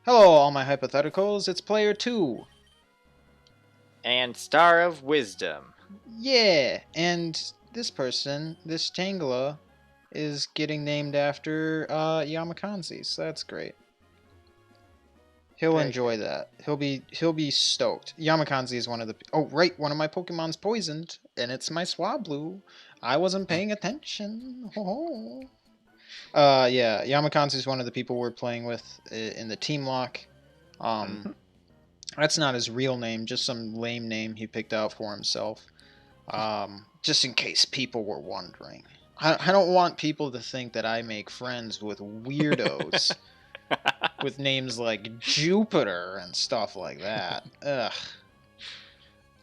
Hello, all my hypotheticals. It's PlayerTwo. And Star of Wisdom. Yeah, and this person, this Tangela, is getting named after Yamakanzi, so that's great. He'll Very enjoy that. He'll be stoked. Yamakanzi is one of the one of my Pokemon's poisoned, and it's my Swablu. I wasn't paying attention. Ho ho. Yeah, Yamakanzi is one of the people we're playing with in the team lock. That's not his real name, just some lame name he picked out for himself. Just in case people were wondering. I don't want people to think that I make friends with weirdos with names like Jupiter and stuff like that. Ugh.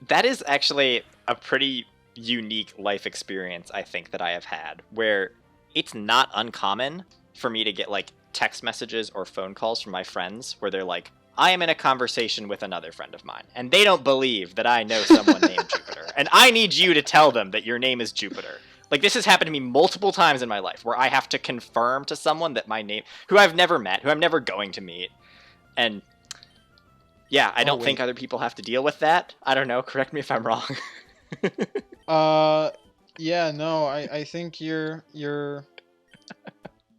That is actually a pretty unique life experience, I think, that I have had, where it's not uncommon for me to get, like, text messages or phone calls from my friends where they're like, I am in a conversation with another friend of mine, and they don't believe that I know someone named Jupiter, and I need you to tell them that your name is Jupiter. Like, this has happened to me multiple times in my life, where I have to confirm to someone that my name, who I've never met, who I'm never going to meet, and yeah, I don't think other people have to deal with that. I don't know, correct me if I'm wrong. Yeah, no, I think you're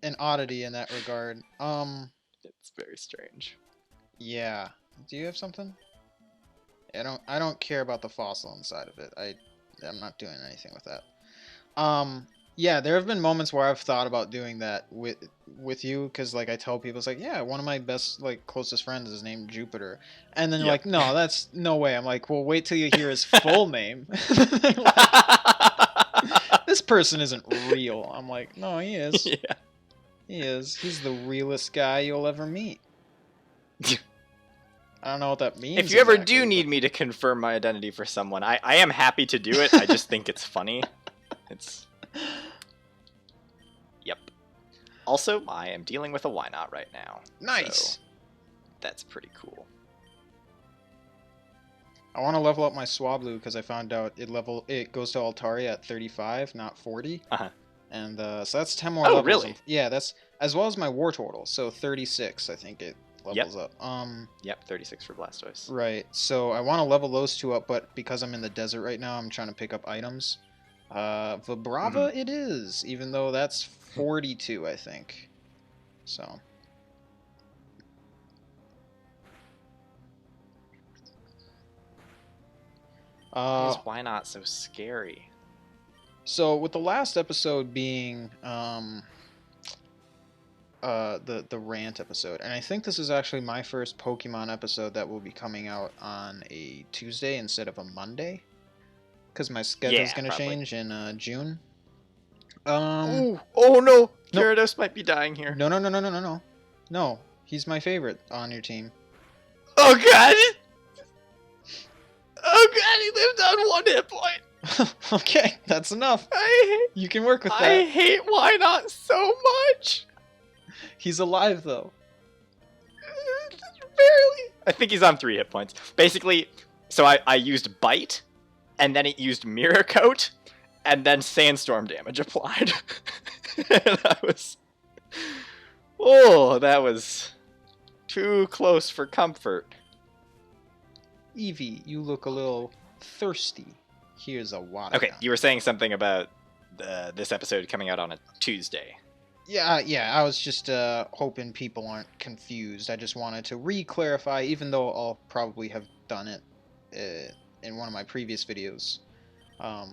an oddity in that regard. It's very strange. Yeah. Do you have something? I don't care about the fossil inside of it. I'm not doing anything with that. Yeah, there have been moments where I've thought about doing that with you, because like I tell people, it's like, yeah, one of my best, like, closest friends is named Jupiter, and then you're like, no, that's no way. I'm like, well, wait till you hear his full name. This person isn't real. I'm like, no, he is. Yeah. He is. He's the realest guy you'll ever meet. I don't know what that means. If you ever do need me to confirm my identity for someone, I am happy to do it. I just think it's funny. It's... Yep. Also, I am dealing with a why not right now. Nice. So that's pretty cool. I want to level up my Swablu because I found out it goes to Altaria at 35, not 40. Uh-huh. And so that's 10 more levels. Oh, really? Yeah, that's as well as my Wartortle, so 36 I think it levels up. Yep, 36 for Blastoise. Right. So I want to level those two up, but because I'm in the desert right now, I'm trying to pick up items. Vibrava it is, even though that's 42, I think. So. Why not so scary? So with the last episode being the rant episode, and I think this is actually my first Pokemon episode that will be coming out on a Tuesday instead of a Monday, because my schedule's gonna change in June. Oh no, Gyarados might be dying here. No, he's my favorite on your team. Oh god! Oh god, he lived on 1 hit point. Okay, that's enough. You can work with that. I hate Why Not so much. He's alive though. Barely. I think he's on 3 hit points. Basically, so I used Bite, and then it used Mirror Coat, and then Sandstorm damage applied. That was too close for comfort. Eevee, you look a little thirsty. Here's a water. Okay, you were saying something about this episode coming out on a Tuesday. Yeah, I was just hoping people aren't confused. I just wanted to re-clarify, even though I'll probably have done it in one of my previous videos. Yeah.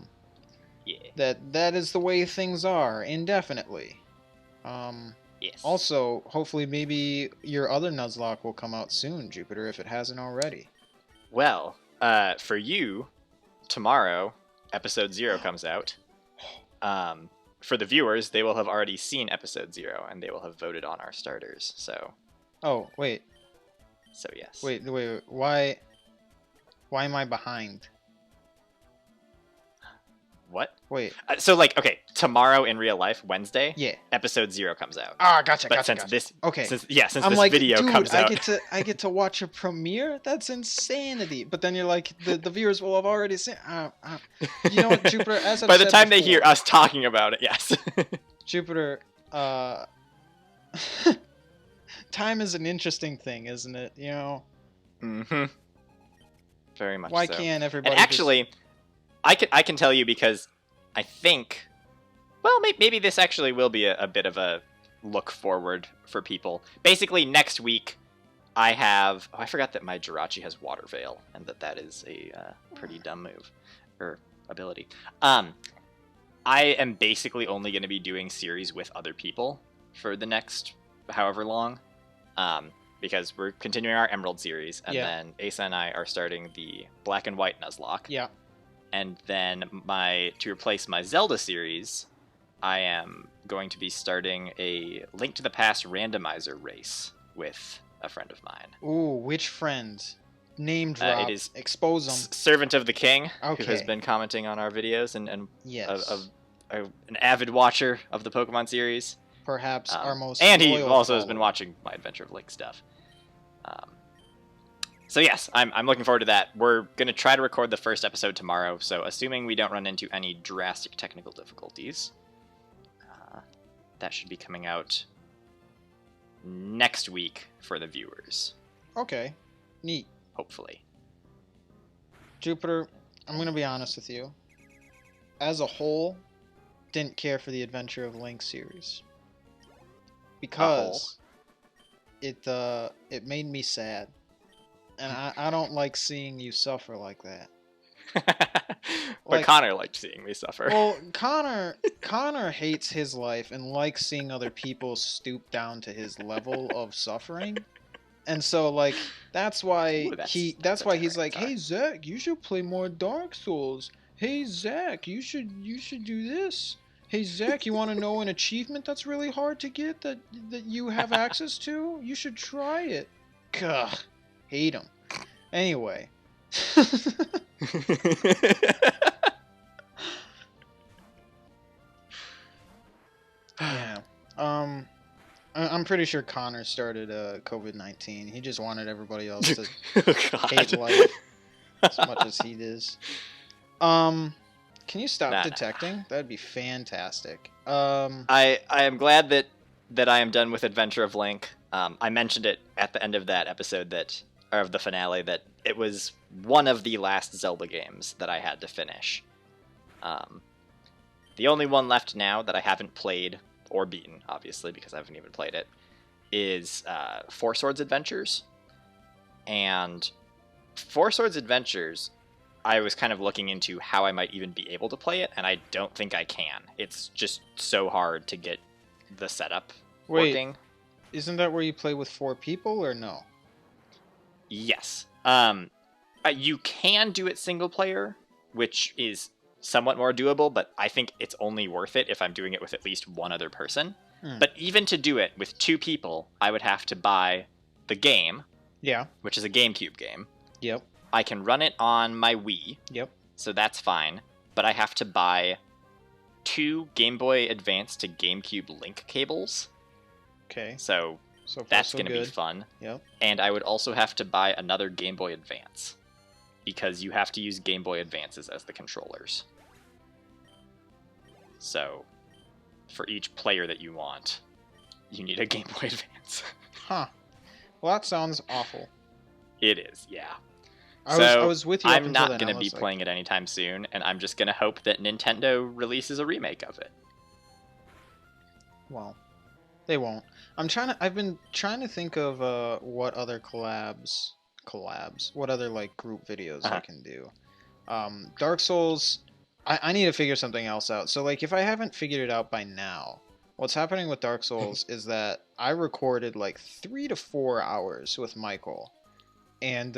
That is the way things are, indefinitely. Yes. Also, hopefully maybe your other Nuzlocke will come out soon, Jupiter, if it hasn't already. Well, for you, tomorrow, episode 0 comes out. For the viewers, they will have already seen episode 0, and they will have voted on our starters, so... Oh, wait. So, yes. Wait, why am I behind? What? Wait. So, like, okay, tomorrow in real life, Wednesday, yeah, episode 0 comes out. Ah, gotcha. This, okay. Since this like, video dude, comes out, I get to watch a premiere. That's insanity. But then you're like, the viewers will have already seen. You know what, Jupiter? As I've by the said time they before, hear us talking about it, yes. Jupiter, time is an interesting thing, isn't it? You know, Mm-hmm. Very much why so. can't everybody? And actually, I can tell you because I think, well, maybe this actually will be a bit of a look forward for people. Basically, next week, I have... Oh, I forgot that my Jirachi has Water Veil, and that is a pretty dumb move. Or ability. I am basically only going to be doing series with other people for the next however long. Because we're continuing our Emerald series, and then Asa and I are starting the Black and White Nuzlocke. Yeah. And then to replace my Zelda series, I am going to be starting a Link to the Past randomizer race with a friend of mine. Ooh, which friend? Name drop. It is expose them. Servant of the King, Okay. who has been commenting on our videos and Yes. an avid watcher of the Pokemon series. Perhaps our most and he loyal also has follower. been watching my Adventure of Link stuff. So yes, I'm looking forward to that. We're going to try to record the first episode tomorrow, so assuming we don't run into any drastic technical difficulties, that should be coming out next week for the viewers. Okay. Neat. Hopefully. Jupiter, I'm going to be honest with you. As a whole, didn't care for the Adventure of Link series. Because it made me sad. And I don't like seeing you suffer like that. But Connor liked seeing me suffer. Well, Connor hates his life and likes seeing other people stoop down to his level of suffering. And so like that's why that's why he's like, "Hey Zach, you should play more Dark Souls. Hey Zach, you should do this. Hey Zach, you want to know an achievement that's really hard to get that you have access to? You should try it." Gah. Hate him. Anyway. Yeah. I'm pretty sure Connor started COVID-19. He just wanted everybody else to hate life as much as he does. Can you stop detecting? That'd be fantastic. I am glad that I am done with Adventure of Link. I mentioned it at the end of that episode of the finale that it was one of the last Zelda games that I had to finish. The only one left now that I haven't played or beaten, obviously, because I haven't even played it, is Four Swords Adventures. And Four Swords Adventures, I was kind of looking into how I might even be able to play it, and I don't think I can. It's just so hard to get the setup working. Isn't that where you play with 4 people, or no? Yes. You can do it single player, which is somewhat more doable, but I think it's only worth it if I'm doing it with at least one other person. But even to do it with 2 people, I would have to buy the game. Yeah. Which is a GameCube game. Yep. I can run it on my Wii. Yep. So that's fine. But I have to buy 2 Game Boy Advance to GameCube link cables. Okay. So that's going to be fun. Yep. And I would also have to buy another Game Boy Advance. Because you have to use Game Boy Advances as the controllers. So, for each player that you want, you need a Game Boy Advance. Huh. Well, that sounds awful. It is, yeah. I was with you. I'm not going to be playing it anytime soon, and I'm just going to hope that Nintendo releases a remake of it. Well, they won't. I've been trying to think of what other what other like group videos I can do. Dark Souls, I need to figure something else out. So like if I haven't figured it out by now, what's happening with Dark Souls is that I recorded like 3 to 4 hours with Michael, and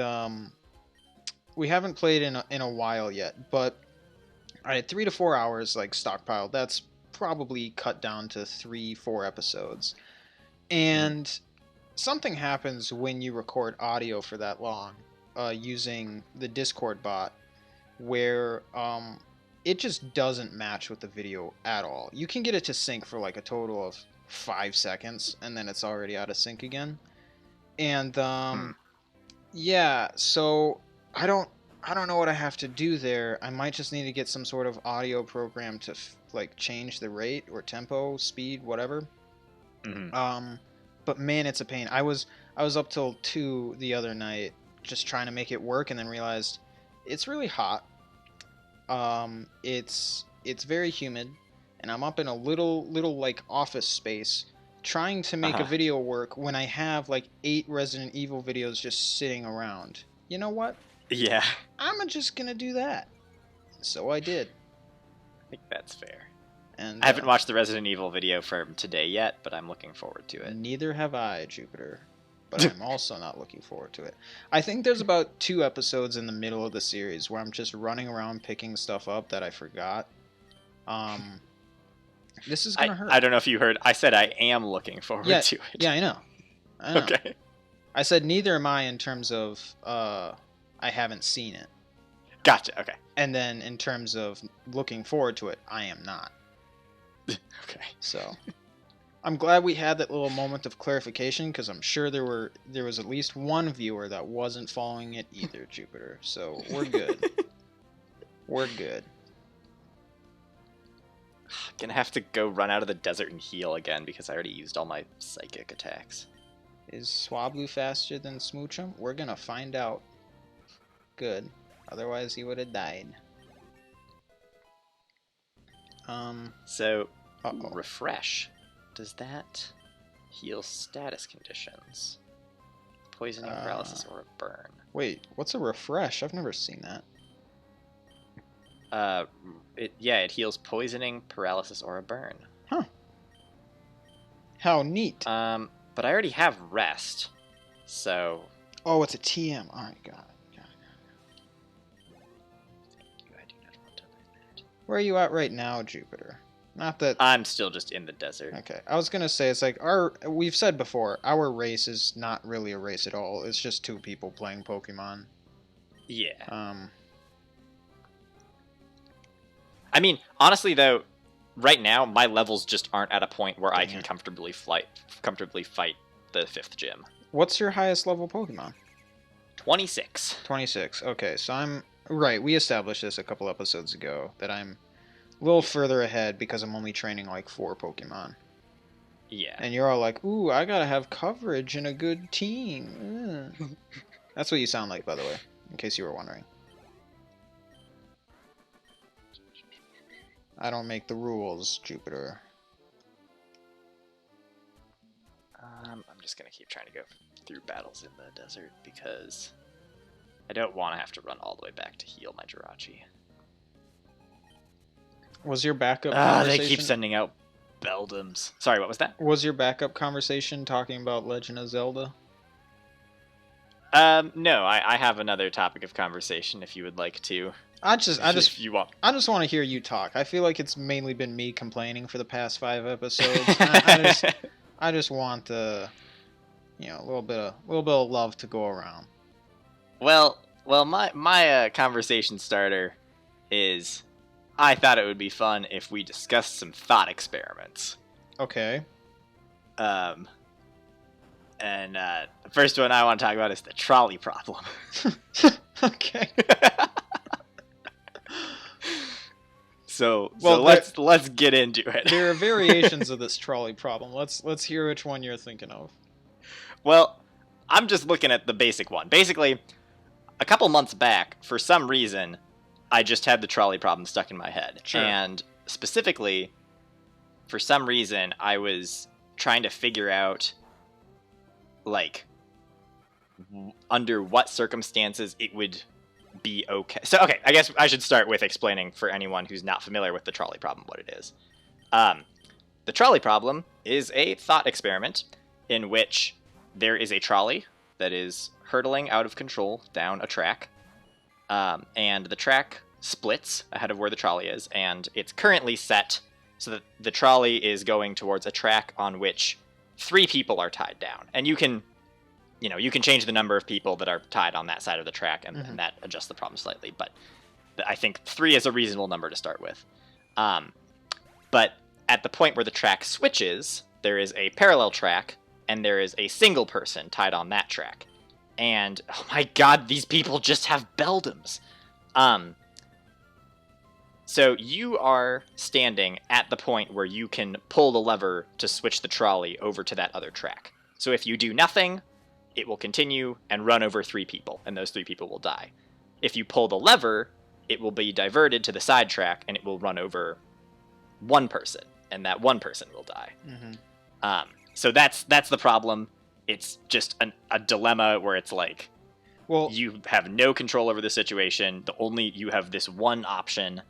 we haven't played in a while yet, but I had 3 to 4 hours like stockpiled. That's probably cut down to 3-4 episodes. And something happens when you record audio for that long using the Discord bot where it just doesn't match with the video at all. You can get it to sync for like a total of 5 seconds and then it's already out of sync again. And yeah, so I don't know what I have to do there. I might just need to get some sort of audio program to like change the rate or tempo, speed, whatever. But man, it's a pain. I was up till 2 the other night just trying to make it work, and then realized it's really hot. It's very humid, and I'm up in a little like office space trying to make a Uh-huh. video work when I have like 8 Resident Evil videos just sitting around. You know what? Yeah, I'm just gonna do that. So I did, I think that's fair. and I haven't watched the Resident Evil video from today yet, but I'm looking forward to it. neither have I, Jupiter. But I'm also not looking forward to it. I think there's about 2 episodes in the middle of the series where I'm just running around picking stuff up that I forgot. This is gonna hurt. I don't know if you heard. I said I am looking forward to it. Yeah, I know. I know. Okay. I said neither am I in terms of I haven't seen it. Gotcha. Okay. And then in terms of looking forward to it, I am not. Okay. So I'm glad we had that little moment of clarification, because I'm sure there was at least one viewer that wasn't following it either, Jupiter. So we're good. We're good. Gonna have to go run out of the desert and heal again because I already used all my psychic attacks. Is Swablu faster than Smoochum? We're gonna find out. Good. Otherwise he would have died. So, Uh-oh. refresh. Does that heal status conditions? Poisoning, paralysis, or a burn? Wait, what's a refresh? I've never seen that. It heals poisoning, paralysis, or a burn. Huh. How neat. But I already have rest, so. Oh, it's a TM. Alright, got it. Thank you, I do not want to learn that. Where are you at right now, Jupiter? Not that. I'm still just in the desert. Okay, I was gonna say, it's like we've said before, our race is not really a race at all. It's just 2 people playing Pokemon. Yeah. I mean, honestly though, right now my levels just aren't at a point where I can comfortably fight the 5th gym. What's your highest level Pokemon? 26. 26. Okay, so I'm right. We established this a couple episodes ago that I'm a little further ahead because I'm only training like 4 Pokemon. Yeah. And you're all like, "Ooh, I gotta have coverage and a good team." Ugh. That's what you sound like, by the way, in case you were wondering. I don't make the rules, Jupiter. I'm just gonna keep trying to go through battles in the desert because I don't want to have to run all the way back to heal my Jirachi. Was your backup conversation... They keep sending out Beldums. Sorry, what was that? Was your backup conversation talking about Legend of Zelda? No, I have another topic of conversation if you would like to. If you want. I just want to hear you talk. I feel like it's mainly been me complaining for the past 5 episodes. I just want a little bit of love to go around. Well, my conversation starter is I thought it would be fun if we discussed some thought experiments. Okay. And the first one I want to talk about is the trolley problem. Okay. So let's get into it. There are variations of this trolley problem. Let's hear which one you're thinking of. Well, I'm just looking at the basic one. Basically, a couple months back, for some reason, I just had the trolley problem stuck in my head. Sure. And specifically, for some reason, I was trying to figure out, like, under what circumstances it would be okay. So, okay, I guess I should start with explaining for anyone who's not familiar with the trolley problem what it is. The trolley problem is a thought experiment in which there is a trolley that is hurtling out of control down a track, and the track splits ahead of where the trolley is, and it's currently set so that the trolley is going towards a track on which 3 people are tied down, and you can change the number of people that are tied on that side of the track, and that adjusts the problem slightly, but I think 3 is a reasonable number to start with. But at the point where the track switches, there is a parallel track, and there is a single person tied on that track. And, oh my god, these people just have Beldums! So you are standing at the point where you can pull the lever to switch the trolley over to that other track. So if you do nothing, it will continue and run over 3 people, and those 3 people will die. If you pull the lever, it will be diverted to the sidetrack, and it will run over 1 person, and that 1 person will die. Mm-hmm. So that's the problem. It's just a dilemma where it's like, well, you have no control over the situation. You have this one option,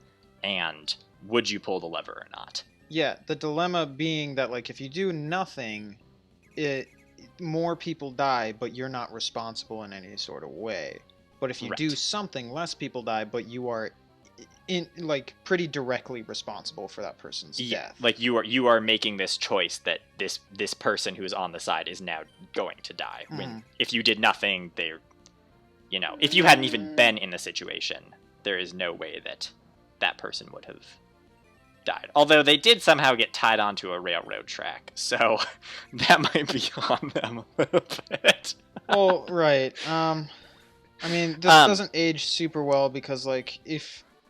and would you pull the lever or not? Yeah, the dilemma being that, like, if you do nothing, more people die, but you're not responsible in any sort of way. But if you do something, less people die, but you are pretty directly responsible for that person's death. Like you are making this choice that this person who is on the side is now going to die. When if you did nothing, if you hadn't even been in the situation, there is no way that person would have died. Although they did somehow get tied onto a railroad track, so that might be on them a little bit. Well, right. I mean, this doesn't age super well because, like,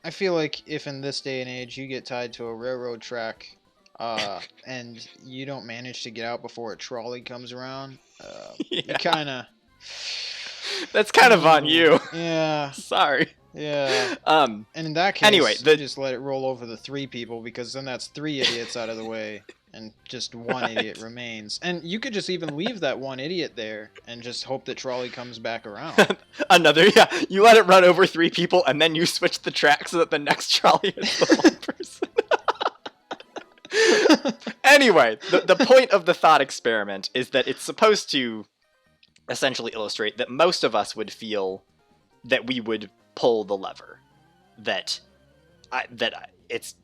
I feel like if in this day and age you get tied to a railroad track, and you don't manage to get out before a trolley comes around, you kind of... That's kind of on you. Yeah. Sorry. Yeah. And in that case, anyway, you just let it roll over the 3 people, because then that's 3 idiots out of the way, and just 1 idiot remains. And you could just even leave that 1 idiot there and just hope that trolley comes back around. You let it run over 3 people, and then you switch the track so that the next trolley is the 1 person. Anyway, the point of the thought experiment is that it's supposed to essentially illustrate that most of us would feel that we would pull the lever, that it's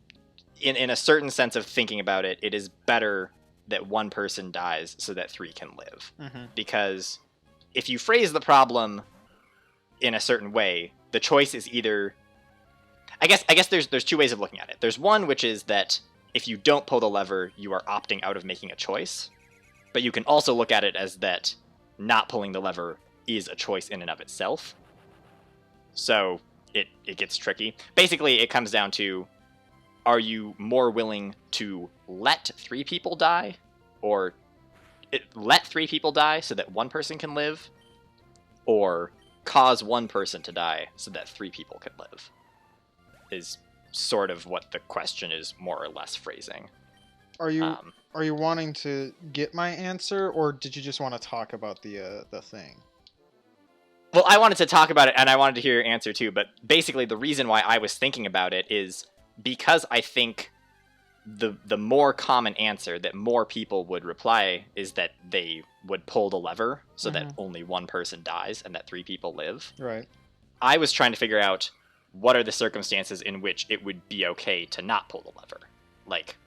in a certain sense of thinking about it, it is better that 1 person dies so that 3 can live. Because if you phrase the problem in a certain way, the choice is either, I guess there's 2 ways of looking at it. There's one which is that if you don't pull the lever, you are opting out of making a choice. But you can also look at it as that not pulling the lever is a choice in and of itself. So it gets tricky. Basically, it comes down to, are you more willing to let 3 people die, or let 3 people die so that 1 person can live, or cause 1 person to die so that 3 people can live, is sort of what the question is more or less phrasing. Are you wanting to get my answer, or did you just want to talk about the thing? Well, I wanted to talk about it, and I wanted to hear your answer too, but basically the reason why I was thinking about it is because I think the more common answer that more people would reply is that they would pull the lever so that only 1 person dies and that 3 people live. Right. I was trying to figure out what are the circumstances in which it would be okay to not pull the lever. Like,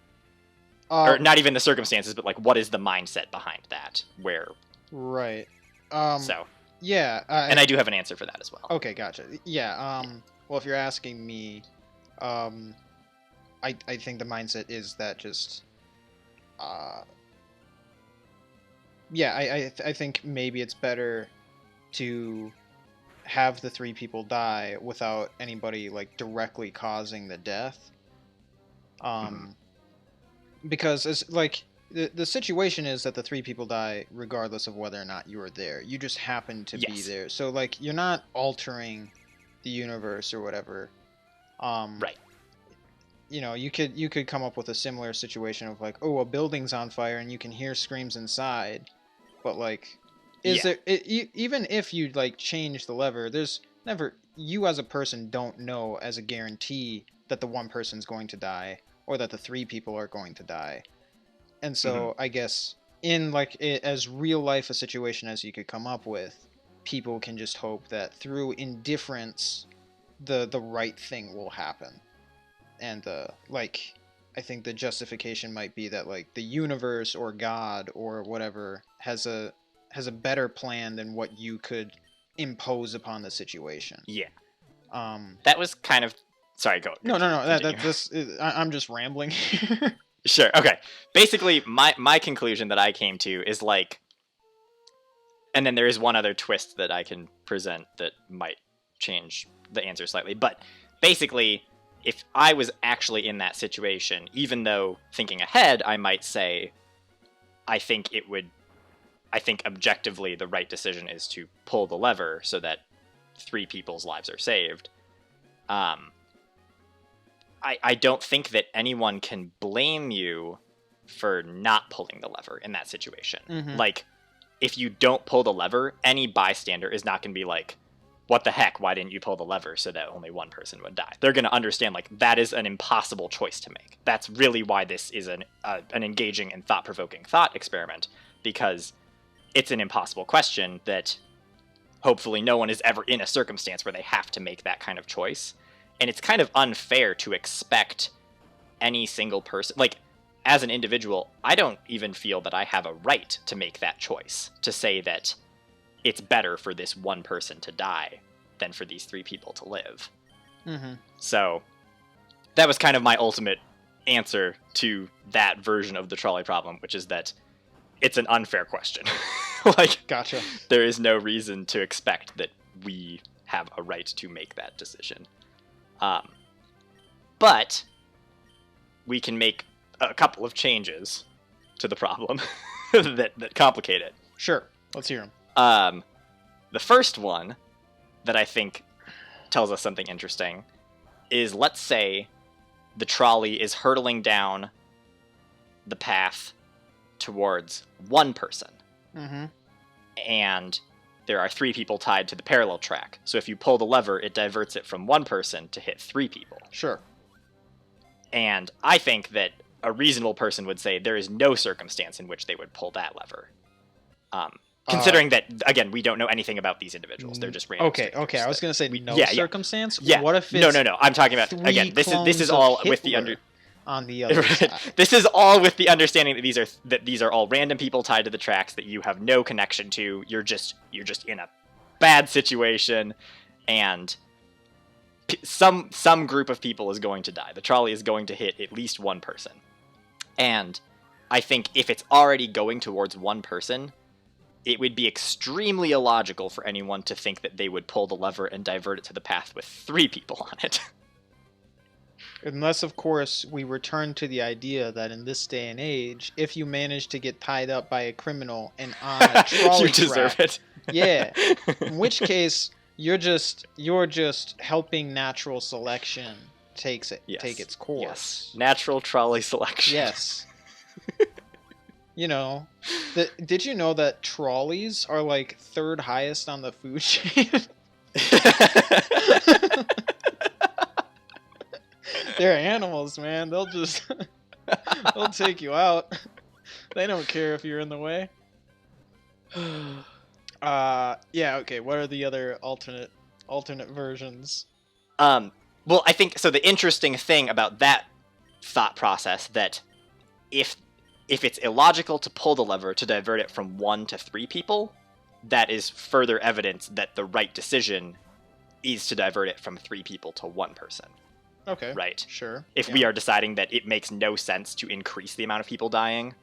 or not even the circumstances, but like, what is the mindset behind that? Where? Right. So. Yeah. And I do have an answer for that as well. Okay, gotcha. Yeah. Well, if you're asking me, I think the mindset is that just, yeah, I think maybe it's better to have the 3 people die without anybody, like, directly causing the death. Because it's like the situation is that the 3 people die regardless of whether or not you were there. You just happen to be there. So, like, you're not altering the universe or whatever. Right. You know, you could come up with a similar situation of, like, oh, a building's on fire and you can hear screams inside, but, like, even if you, like, change the lever, there's never, you as a person don't know as a guarantee that the 1 person's going to die or that the 3 people are going to die. And so I guess in, like, as real life a situation as you could come up with, people can just hope that through indifference the right thing will happen. And like, I think the justification might be that, like, the universe or God or whatever has a better plan than what you could impose upon the situation. Yeah. That was kind of, sorry, go. No. I'm just rambling. Sure. Okay. Basically, my conclusion that I came to is, like, and then there is one other twist that I can present that might change the answer slightly. But basically, if I was actually in that situation, even though thinking ahead, I might say, I think it would I think objectively the right decision is to pull the lever so that 3 people's lives are saved. I don't think that anyone can blame you for not pulling the lever in that situation. Mm-hmm. Like, if you don't pull the lever, any bystander is not going to be like, what the heck, why didn't you pull the lever so that only one person would die? They're going to understand, like, that is an impossible choice to make. That's really why this is an engaging and thought-provoking thought experiment, because it's an impossible question that hopefully no one is ever in a circumstance where they have to make that kind of choice. And it's kind of unfair to expect any single person, like, as an individual, I don't even feel that I have a right to make that choice, to say that it's better for this one person to die than for these 3 people to live. Mm-hmm. So that was kind of my ultimate answer to that version of the trolley problem, which is that it's an unfair question. Like, Gotcha. there is no reason to expect that we have a right to make that decision. But we can make a couple of changes to the problem that complicate it. Sure. Let's hear them. The first one that I think tells us something interesting is, let's say the trolley is hurtling down the path towards one person. Mm-hmm. And there are 3 people tied to the parallel track. So if you pull the lever, it diverts it from one person to hit 3 people. Sure. And I think that a reasonable person would say there is no circumstance in which they would pull that lever. Considering that, again, we don't know anything about these individuals. They're just random Okay. I was going to say no circumstance. Yeah. What if it's No. I'm talking about, again, this is all with the on the other side. This is all with the understanding that these are all random people tied to the tracks that you have no connection to. You're just in a bad situation, and some group of people is going to die. The trolley is going to hit at least one person. And I think if it's already going towards one person, it would be extremely illogical for anyone to think that they would pull the lever and divert it to the path with 3 people on it. Unless, of course, we return to the idea that in this day and age, if you manage to get tied up by a criminal and on a trolley you deserve track, it. Yeah. In which case, you're just helping natural selection take its course. Yes. Natural trolley selection. Yes. You know, did you know that trolleys are like 3rd highest on the food chain? They're animals, man. They'll take you out. They don't care if you're in the way. Yeah, okay. What are the other alternate versions? Well, I think so. The interesting thing about that thought process, that if it's illogical to pull the lever to divert it from 1 to 3 people, that is further evidence that the right decision is to divert it from 3 people to 1 person. Okay. Right. Sure. If we are deciding that it makes no sense to increase the amount of people dying,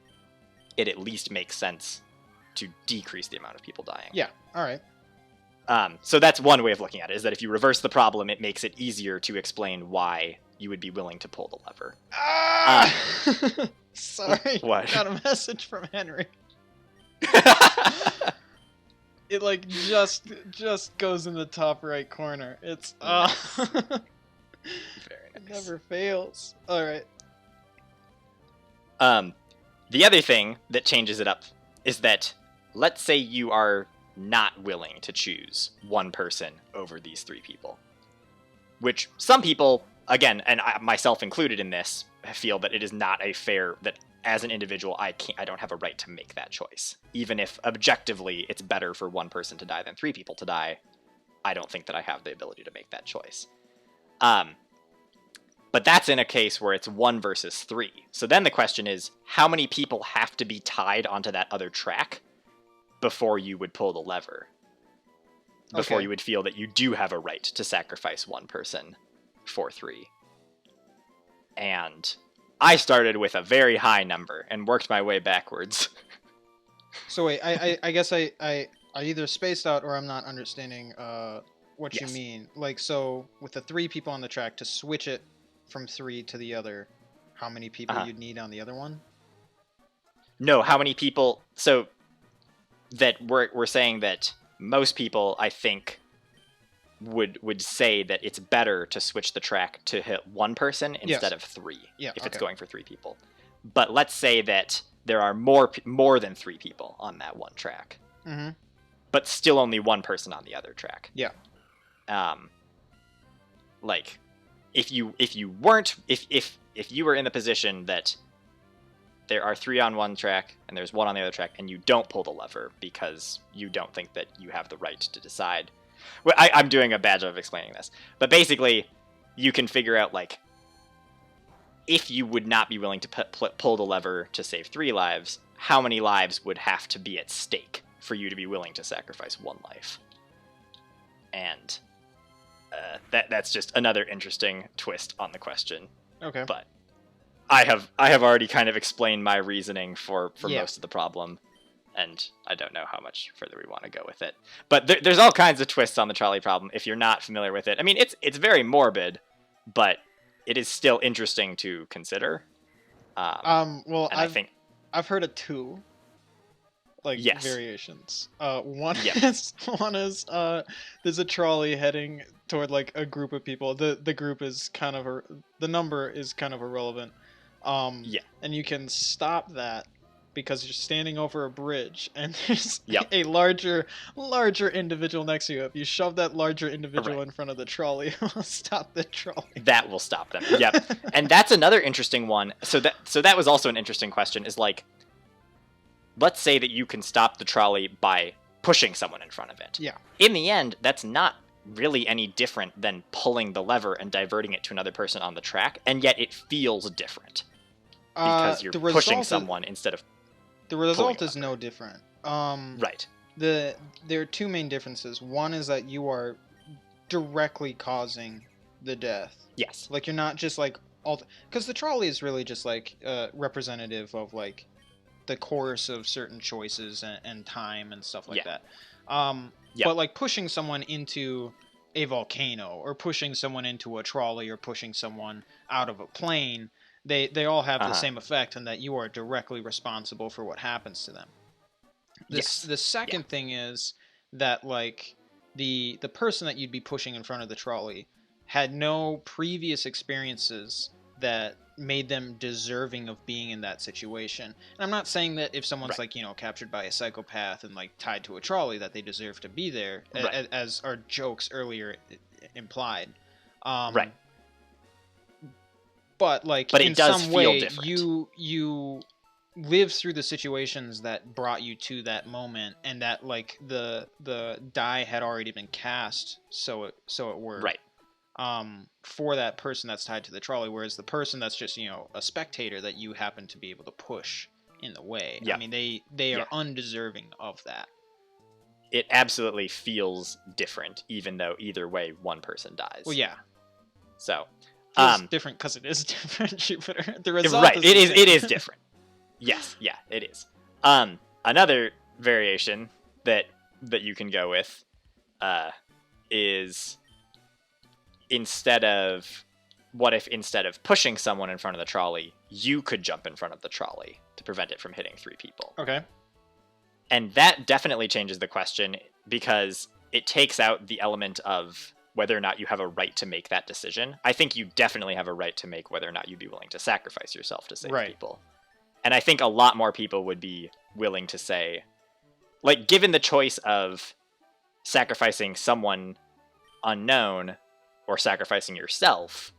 it at least makes sense to decrease the amount of people dying. Yeah. All right. So that's one way of looking at it, is that if you reverse the problem, it makes it easier to explain why you would be willing to pull the lever. Sorry. What? Got a message from Henry. It like just goes in the top right corner. It's Very it nice. never fails. All right. The other thing that changes it up is that, let's say you are not willing to choose one person over these 3 people, which some people, again, and myself included in this, feel that it is not a fair, that as an individual, I don't have a right to make that choice. Even if objectively it's better for 1 person to die than 3 people to die, I don't think that I have the ability to make that choice. But that's in a case where it's 1 versus 3. So then the question is, how many people have to be tied onto that other track before you would pull the lever? Before you would feel that you do have a right to sacrifice 1 person for 3. And I started with a very high number and worked my way backwards. So wait, I guess I either spaced out or I'm not understanding what Yes. you mean. Like, so with the 3 people on the track, to switch it from 3 to the other, how many people you'd need on the other one? No, how many people... So that we're saying that most people, I think, would say that it's better to switch the track to hit one person instead of three, if it's going for three people. But let's say that there are more than three people on that one track, but still only one person on the other track. Yeah. Like, if you were in the position that there are three on one track and there's one on the other track, and you don't pull the lever because you don't think that you have the right to decide. Well, I'm doing a bad job of explaining this, but basically, you can figure out, like, if you would not be willing to pull the lever to save 3 lives, how many lives would have to be at stake for you to be willing to sacrifice 1 life? And that's just another interesting twist on the question. Okay. But I have already kind of explained my reasoning for most of the problem, and I don't know how much further we want to go with it. But there's all kinds of twists on the trolley problem if you're not familiar with it. I mean, it's very morbid, but it is still interesting to consider. Well, I think I've heard of 2 variations. One is there's a trolley heading toward like a group of people. The group is kind of the number is kind of irrelevant. And you can stop that because you're standing over a bridge and there's a larger individual next to you. If you shove that larger individual in front of the trolley, it will stop the trolley. That will stop them. Yep. And that's another interesting one. So that was also an interesting question, is like, let's say that you can stop the trolley by pushing someone in front of it. Yeah. In the end, that's not really any different than pulling the lever and diverting it to another person on the track, and yet it feels different because you're pushing someone instead of the result is no different. Right. There are 2 main differences. One is that you are directly causing the death. Yes. Like, you're not just like because the trolley is really just like representative of like the course of certain choices and time and stuff like that. But like pushing someone into a volcano or pushing someone into a trolley or pushing someone out of a plane, they all have the same effect, in that you are directly responsible for what happens to them. The second thing is that like the person that you'd be pushing in front of the trolley had no previous experiences that made them deserving of being in that situation. And I'm not saying that if someone's like, captured by a psychopath and like tied to a trolley, that they deserve to be there, as our jokes earlier implied. But like, but in some way, you live through the situations that brought you to that moment, and that like the die had already been cast, so it were. Right. For that person that's tied to the trolley, whereas the person that's just, a spectator that you happen to be able to push in the way. I mean, they are undeserving of that. It absolutely feels different, even though either way one person dies. Well, yeah. So, it's different because it is different, Jupiter. The result is it is different. Yes, yeah, it is. Another variation that you can go with is, instead of pushing someone in front of the trolley, you could jump in front of the trolley to prevent it from hitting 3 people. Okay. And that definitely changes the question, because it takes out the element of whether or not you have a right to make that decision. I think you definitely have a right to make whether or not you'd be willing to sacrifice yourself to save people. And I think a lot more people would be willing to say, like, given the choice of sacrificing someone unknown or sacrificing yourself,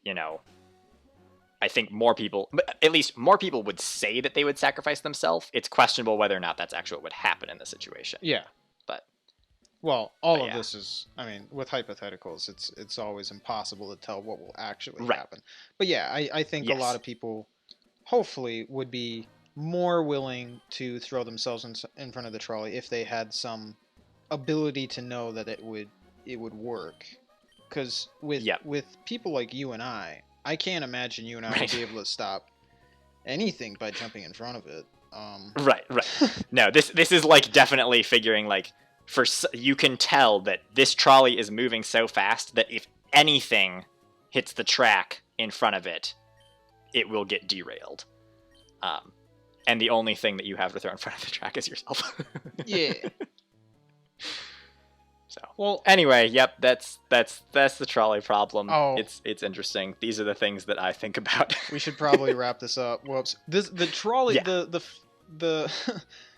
I think more people, at least more people, would say that they would sacrifice themselves. It's questionable whether or not that's actually what would happen in the situation. Yeah. But Well, all of this is, I mean, with hypotheticals, it's always impossible to tell what will actually happen. But yeah, I think a lot of people, hopefully, would be more willing to throw themselves in front of the trolley if they had some ability to know that it would work. Because with people like you and I can't imagine you and I would be able to stop anything by jumping in front of it. Right. No, this is like definitely figuring like, you can tell that this trolley is moving so fast that if anything hits the track in front of it, it will get derailed. and the only thing that you have to throw in front of the track is yourself. Yeah. So, Well, anyway, yep, that's the trolley problem. Oh. It's interesting. These are the things that I think about. we should probably wrap this up. Whoops. The trolley, Yeah. the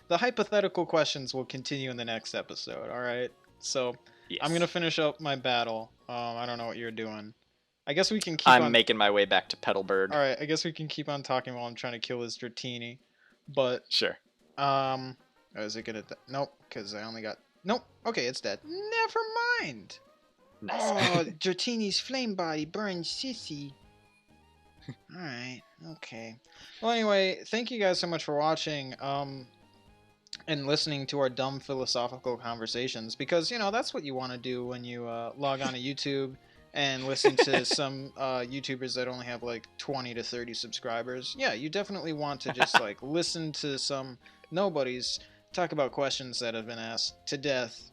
the hypothetical questions will continue in the next episode. All right. So Yes. I'm gonna finish up my battle. I don't know what you're doing. I guess we can keep I'm on. making my way back to Petalburg. All right. I guess we can keep on talking while I'm trying to kill this Dratini. But Sure. oh, is it gonna? Nope. Because I only got. Nope. Okay, it's dead. Never mind. Nice. Oh, Dratini's flame body burns sissy. Alright, okay. Well, anyway, thank you guys so much for watching, and listening to our dumb philosophical conversations, because, you know, that's what you want to do when you, log on to YouTube and listen to some, YouTubers that only have, like, 20 to 30 subscribers. Yeah, you definitely want to just, like, listen to some nobodies talk about questions that have been asked to death.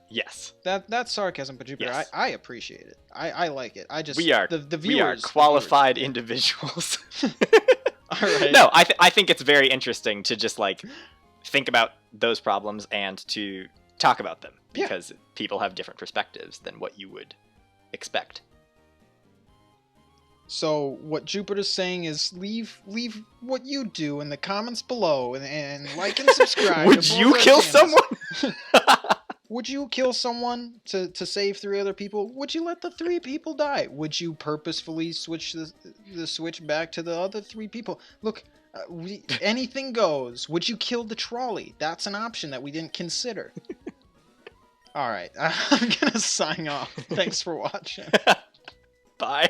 Yes. That's sarcasm, but Jupiter, Yes. I appreciate it. I like it. I just We are the viewers. we are qualified individuals. All right. No, I think it's very interesting to just like think about those problems and to talk about them, Yeah. because people have different perspectives than what you would expect. So what Jupiter's saying is leave what you do in the comments below and like and subscribe. Would to you both our kill channels. someone? Would you kill someone to save 3 other people? Would you let the 3 people die? Would you purposefully switch the switch back to the other 3 people? Look, anything goes. Would you kill the trolley? That's an option that we didn't consider. All right, I'm gonna sign off. Thanks for watching. Bye.